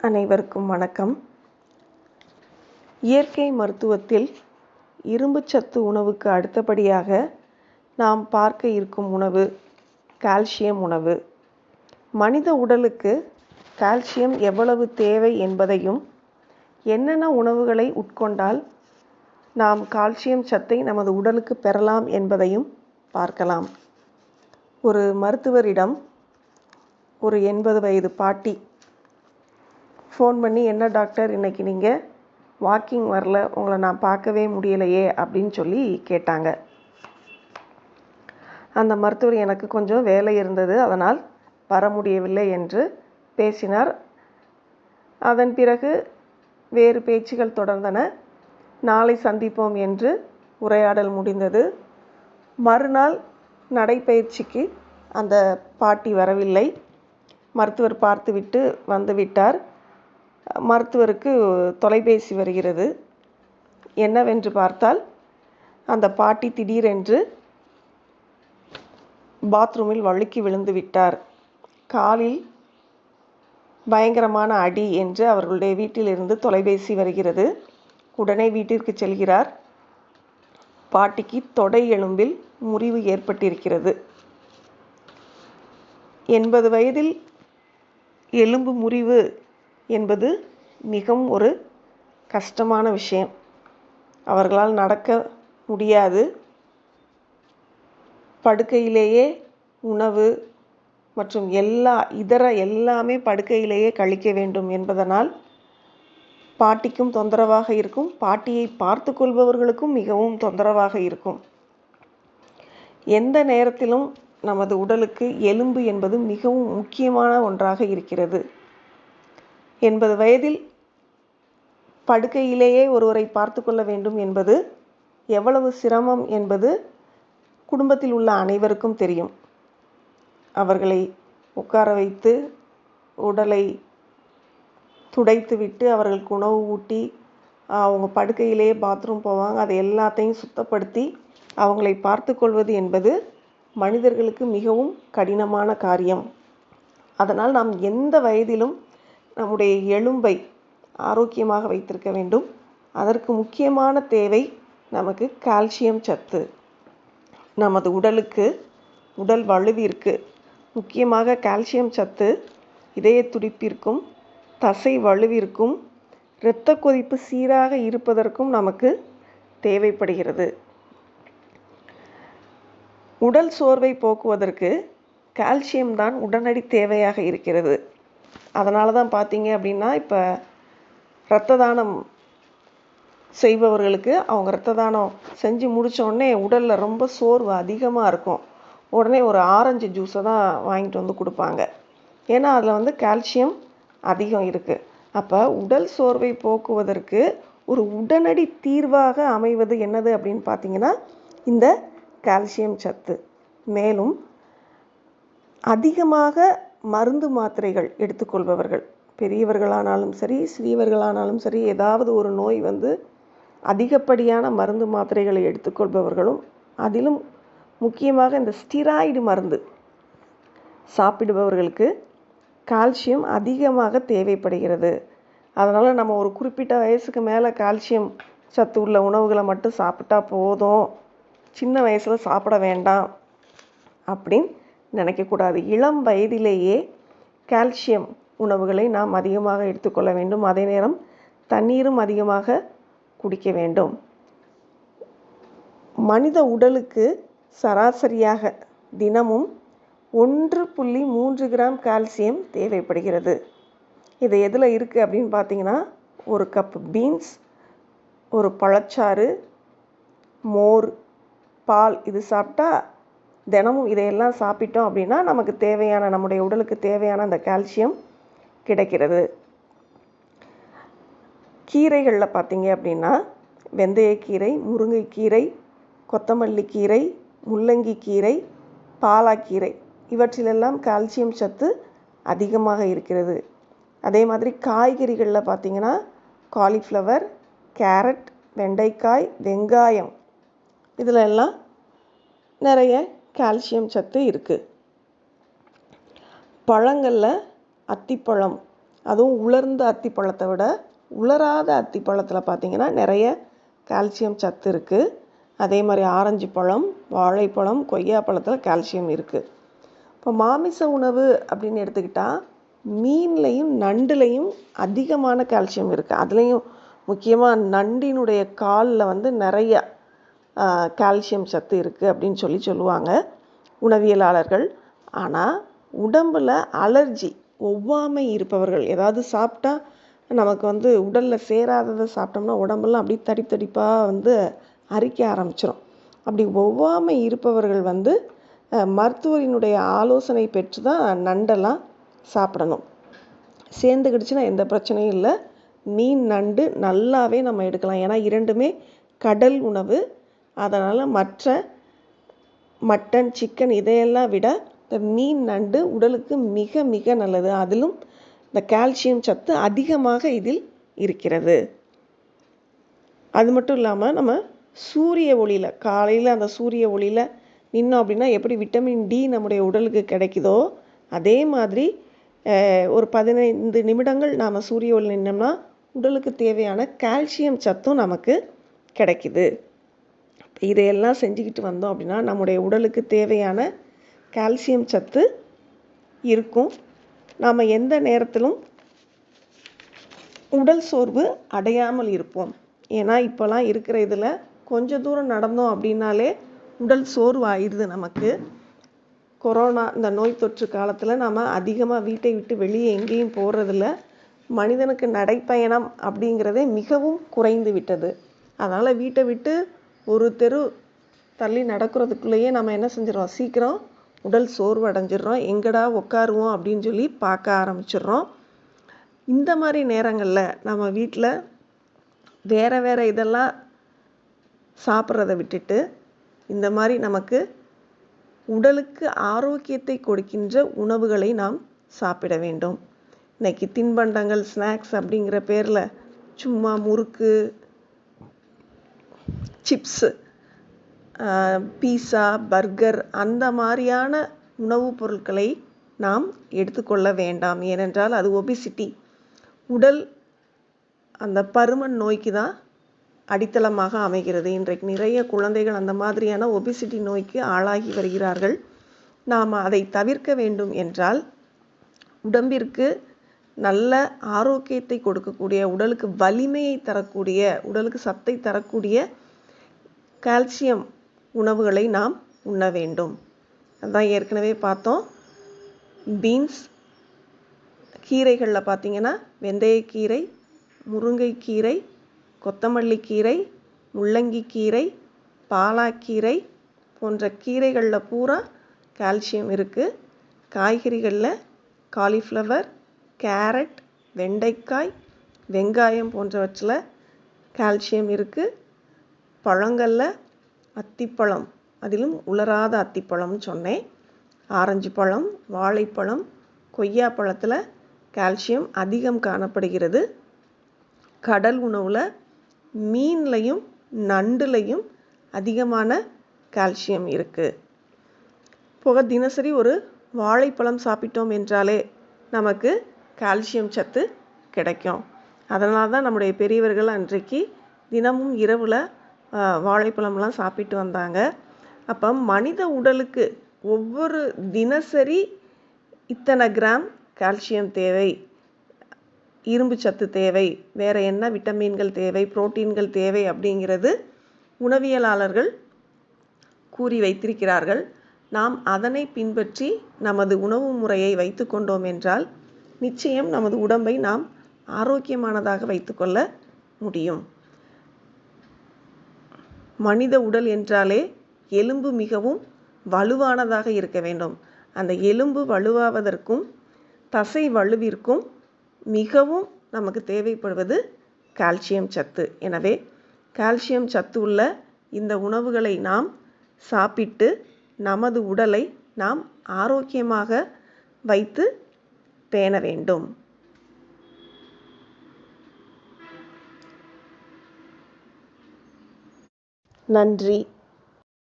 அனைவருக்கும் வணக்கம். இயற்கை மருத்துவத்தில் இரும்புச்சத்து உணவுக்கு அடுத்தபடியாக நாம் பார்க்க இருக்கும் உணவு கால்சியம் உணவு. மனித உடலுக்கு கால்சியம் எவ்வளவு தேவை என்பதையும், என்னென்ன உணவுகளை உட்கொண்டால் நாம் கால்சியம் சத்தை நமது உடலுக்கு பெறலாம் என்பதையும் பார்க்கலாம். ஒரு மருத்துவரிடம் ஒரு 80 வயது பாட்டி ஃபோன் பண்ணி, என்ன டாக்டர், இன்றைக்கி நீங்கள் வாக்கிங் வரல, உங்களை நான் பார்க்கவே முடியலையே அப்படின்னு சொல்லி கேட்டாங்க. அந்த மருத்துவர், எனக்கு கொஞ்சம் வேலை இருந்தது, அதனால் வர முடியவில்லை என்று பேசினார். அதன் பிறகு வேறு பேச்சுகள் தொடர்ந்தன. நாளை சந்திப்போம் என்று உரையாடல் முடிந்தது. மறுநாள் நடைப்பயிற்சிக்கு அந்த பாட்டி வரவில்லை. மருத்துவர் பார்த்துவிட்டு வந்துவிட்டார். மருத்துவருக்கு தொலைபேசி வருகிறது. என்னவென்று பார்த்தால், அந்த பாட்டி திடீரென்று பாத்ரூமில் வழுக்கி விழுந்து விட்டார். காலில் பயங்கரமான அடி என்று அவர்களுடைய வீட்டிலிருந்து தொலைபேசி வருகிறது. உடனே வீட்டிற்கு செல்கிறார். பாட்டிக்கு தொடை எலும்பில் முறிவு ஏற்பட்டிருக்கிறது. 80 வயதில் எலும்பு முறிவு என்பது மிகவும் ஒரு கஷ்டமான விஷயம். அவர்களால் நடக்க முடியாது. படுக்கையிலேயே உணவு மற்றும் எல்லாமே படுக்கையிலேயே கழிக்க வேண்டும் என்பதனால் பாட்டிக்கும் தொந்தரவாக இருக்கும், பாட்டியை பார்த்து கொள்பவர்களுக்கும் மிகவும் தொந்தரவாக இருக்கும். எந்த நேரத்திலும் நமது உடலுக்கு எலும்பு என்பது மிகவும் முக்கியமான ஒன்றாக இருக்கிறது. 80 வயதில் படுக்கையிலேயே ஒருவரை பார்த்து கொள்ள வேண்டும் என்பது எவ்வளவு சிரமம் என்பது குடும்பத்தில் உள்ள அனைவருக்கும் தெரியும். அவர்களை உட்கார வைத்து உடலை துடைத்துவிட்டு அவர்களுக்கு உணவு ஊட்டி, அவங்க படுக்கையிலேயே பாத்ரூம் போவாங்க, அதை எல்லாத்தையும் சுத்தப்படுத்தி அவங்களை பார்த்து கொள்வது என்பது மனிதர்களுக்கு மிகவும் கடினமான காரியம். அதனால் நாம் எந்த வயதிலும் நம்முடைய எலும்பை ஆரோக்கியமாக வைத்திருக்க வேண்டும். அதற்கு முக்கியமான தேவை நமக்கு கால்சியம் சத்து. நமது உடலுக்கு, உடல் வலுவிற்கு முக்கியமாக கால்சியம் சத்து இதய துடிப்பிற்கும், தசை வலுவிற்கும், இரத்த கொதிப்பு சீராக இருப்பதற்கும் நமக்கு தேவைப்படுகிறது. உடல் சோர்வை போக்குவதற்கு கால்சியம் தான் உடனடி தேவையாக இருக்கிறது. அதனால தான் பார்த்தீங்க அப்படின்னா, இப்போ இரத்த தானம் செய்பவர்களுக்கு அவங்க இரத்த தானம் செஞ்சு முடித்தோடனே உடலில் ரொம்ப சோர்வு அதிகமாக இருக்கும். உடனே ஒரு ஆரஞ்சு ஜூஸை தான் வாங்கிட்டு வந்து கொடுப்பாங்க. ஏன்னா அதில் கால்சியம் அதிகம் இருக்குது. அப்போ உடல் சோர்வை போக்குவதற்கு ஒரு உடனடி தீர்வாக அமைவது என்னது அப்படின்னு பார்த்தீங்கன்னா, இந்த கால்சியம் சத்து. மேலும் அதிகமாக மருந்து மாத்திரைகள் எடுத்துக்கொள்பவர்கள், பெரியவர்களானாலும் சரி சிறியவர்களானாலும் சரி, ஏதாவது ஒரு நோய் அதிகப்படியான மருந்து மாத்திரைகளை எடுத்துக்கொள்பவர்களும், அதிலும் முக்கியமாக இந்த ஸ்டிராய்டு மருந்து சாப்பிடுபவர்களுக்கு கால்சியம் அதிகமாக தேவைப்படுகிறது. அதனால் நம்ம ஒரு குறிப்பிட்ட வயசுக்கு மேலே கால்சியம் சத்து உள்ள உணவுகளை மட்டும் சாப்பிட்டா போதும், சின்ன வயசில் சாப்பிட வேண்டாம் அப்படின்னு நினைக்கக்கூடாது. இளம் வயதிலேயே கால்சியம் உணவுகளை நாம் அதிகமாக எடுத்துக்கொள்ள வேண்டும். அதே நேரம் தண்ணீரும் அதிகமாக குடிக்க வேண்டும். மனித உடலுக்கு சராசரியாக தினமும் 1.3 கிராம் கால்சியம் தேவைப்படுகிறது. இது எதில் இருக்குது அப்படின்னு பார்த்தீங்கன்னா, ஒரு கப் பீன்ஸ், ஒரு பழச்சாறு, மோர், பால், இது சாப்பிட்டா தினமும் இதையெல்லாம் சாப்பிட்டோம் அப்படின்னா நமக்கு தேவையான, நம்முடைய உடலுக்கு தேவையான அந்த கால்சியம் கிடைக்கிறது. கீரைகளில் பார்த்தீங்க அப்படின்னா, வெந்தயக்கீரை, முருங்கைக்கீரை, கொத்தமல்லி கீரை, முள்ளங்கி கீரை, பாலாக்கீரை, இவற்றிலெல்லாம் கால்சியம் சத்து அதிகமாக இருக்கிறது. அதே மாதிரி காய்கறிகளில் பார்த்தீங்கன்னா, காலிஃப்ளவர், கேரட், வெண்டைக்காய், வெங்காயம், இதில் எல்லாம் நிறைய கால்சியம் சத்து இருக்குது. பழங்களில் அத்திப்பழம், அதுவும் உலர்ந்த அத்திப்பழத்தை விட உலராத அத்திப்பழத்தில் பார்த்திங்கன்னா நிறைய கால்சியம் சத்து இருக்குது. அதே மாதிரி ஆரஞ்சு பழம், வாழைப்பழம், கொய்யாப்பழத்தில் கால்சியம் இருக்குது. இப்போ மாமிச உணவு அப்படின்னு எடுத்துக்கிட்டால் மீன்லையும் நண்டுலையும் அதிகமான கால்சியம் இருக்குது. அதுலேயும் முக்கியமாக நண்டினுடைய காலில் நிறைய கால்சியம் சத்து இருக்குது அப்படின்னு சொல்லுவாங்க உணவியலாளர்கள். ஆனால் உடம்பில் அலர்ஜி, ஒவ்வாமை இருப்பவர்கள், ஏதாவது சாப்பிட்டா நமக்கு உடலில் சேராததை சாப்பிட்டோம்னா உடம்பெல்லாம் அப்படி தடிப்பாக அரிக்க ஆரம்பிச்சிடும். அப்படி ஒவ்வாமை இருப்பவர்கள் மருத்துவரினுடைய ஆலோசனை பெற்று தான் நண்டெல்லாம் சாப்பிடணும். சேர்ந்துக்கிடுச்சுன்னா எந்த பிரச்சனையும் இல்லை. மீன் நண்டு நல்லாவே நம்ம எடுக்கலாம். ஏன்னா இரண்டுமே கடல் உணவு. அதனால் மற்ற மட்டன், சிக்கன் இதையெல்லாம் விட இந்த மீன் நண்டு உடலுக்கு மிக மிக நல்லது. அதிலும் இந்த கால்சியம் சத்து அதிகமாக இதில் இருக்கிறது. அது மட்டும் இல்லாமல் நம்ம சூரிய ஒளியில், காலையில் அந்த சூரிய ஒளியில் நின்னோம் அப்படின்னா எப்படி விட்டமின் டி நம்முடைய உடலுக்கு கிடைக்குதோ அதே மாதிரி ஒரு 15 நிமிடங்கள் நாம் சூரிய ஒளி நின்னோம்னா உடலுக்கு தேவையான கால்சியம் சத்தும் நமக்கு கிடைக்குது. இதையெல்லாம் செஞ்சுக்கிட்டு வந்தோம் அப்படின்னா நம்முடைய உடலுக்கு தேவையான கால்சியம் சத்து இருக்கும். நாம் எந்த நேரத்திலும் உடல் சோர்வு அடையாமல் இருப்போம். ஏன்னா இப்போலாம் இருக்கிற இதில் கொஞ்சம் தூரம் நடந்தோம் அப்படின்னாலே உடல் சோர்வு ஆயிடுது நமக்கு. கொரோனா இந்த நோய் தொற்று காலத்தில் நாம் அதிகமாக வீட்டை விட்டு வெளியே எங்கேயும் போகிறதில்ல. மனிதனுக்கு நடைப்பயணம் அப்படிங்கிறதே மிகவும் குறைந்து விட்டது. அதனால் வீட்டை விட்டு ஒரு தெரு தள்ளி நடக்கிறதுக்குள்ளேயே நம்ம என்ன செஞ்சிடறோம், சீக்கிரம் உடல் சோர்வு அடைஞ்சிடுறோம். எங்கடா உட்காருவோம் அப்படின்னு சொல்லி பார்க்க ஆரம்பிச்சிடுறோம். இந்த மாதிரி நேரங்களில் நம்ம வீட்டில் வேறு இதெல்லாம் சாப்பிட்றத விட்டுட்டு இந்த மாதிரி நமக்கு உடலுக்கு ஆரோக்கியத்தை கொடுக்கின்ற உணவுகளை நாம் சாப்பிட வேண்டும். இன்னைக்கு தின்பண்டங்கள், ஸ்நாக்ஸ் அப்படிங்கிற பேரில் சும்மா முறுக்கு, சிப்ஸு, பீஸா, பர்கர் அந்த மாதிரியான உணவுப் பொருட்களை நாம் எடுத்துக்கொள்ள வேண்டாம். ஏனென்றால் அது ஒபிசிட்டி, உடல் அந்த பருமன் நோய்க்கு தான் அடித்தளமாக அமைகிறது. இன்றைக்கு நிறைய குழந்தைகள் அந்த மாதிரியான ஒபிசிட்டி நோய்க்கு ஆளாகி வருகிறார்கள். நாம் அதை தவிர்க்க வேண்டும் என்றால் உடம்பிற்கு நல்ல ஆரோக்கியத்தை கொடுக்கக்கூடிய, உடலுக்கு வலிமையை தரக்கூடிய, உடலுக்கு சத்தை தரக்கூடிய கால்சியம் உணவுகளை நாம் உண்ண வேண்டும். அதுதான் ஏற்கனவே பார்த்தோம். பீன்ஸ், கீரைகளில் பார்த்திங்கன்னா வெந்தயக்கீரை, முருங்கைக்கீரை, கொத்தமல்லி கீரை, முள்ளங்கி கீரை, பாலாக்கீரை போன்ற கீரைகளில் பூரா கால்சியம் இருக்குது. காய்கறிகளில் காலிஃப்ளவர், கேரட், வெண்டைக்காய், வெங்காயம் போன்றவற்றில் கால்சியம் இருக்குது. பழங்களில் அத்திப்பழம், அதிலும் உலராத அத்திப்பழம்னு சொன்னேன். ஆரஞ்சு பழம், வாழைப்பழம், கொய்யாப்பழத்தில் கால்சியம் அதிகம் காணப்படுகிறது. கடல் உணவில் மீன்லையும் நண்டுலையும் அதிகமான கால்சியம் இருக்குது. போக தினசரி ஒரு வாழைப்பழம் சாப்பிட்டோம் என்றாலே நமக்கு கால்சியம் சத்து கிடைக்கும். அதனால தான் நம்முடைய பெரியவர்கள் அன்றைக்கு தினமும் இரவில் வாழைப்பழம்லாம் சாப்பிட்டு வந்தாங்க. அப்போ மனித உடலுக்கு ஒவ்வொரு தினசரி இத்தனை கிராம் கால்சியம் தேவை, இரும்பு சத்து தேவை, வேறு என்ன விட்டமின்கள் தேவை, புரோட்டீன்கள் தேவை அப்படிங்கிறது உணவியலாளர்கள் கூறி வைத்திருக்கிறார்கள். நாம் அதனை பின்பற்றி நமது உணவு முறையை வைத்து கொண்டோம் என்றால் நிச்சயம் நமது உடம்பை நாம் ஆரோக்கியமானதாக வைத்துக்கொள்ள முடியும். மனித உடல் என்றாலே எலும்பு மிகவும் வலுவானதாக இருக்க வேண்டும். அந்த எலும்பு வலுவாவதற்கும் தசை வலுவிற்கும் மிகவும் நமக்கு தேவைப்படுவது கால்சியம் சத்து. எனவே கால்சியம் சத்து உள்ள இந்த உணவுகளை நாம் சாப்பிட்டு நமது உடலை நாம் ஆரோக்கியமாக வைத்து பேண வேண்டும். நன்றி.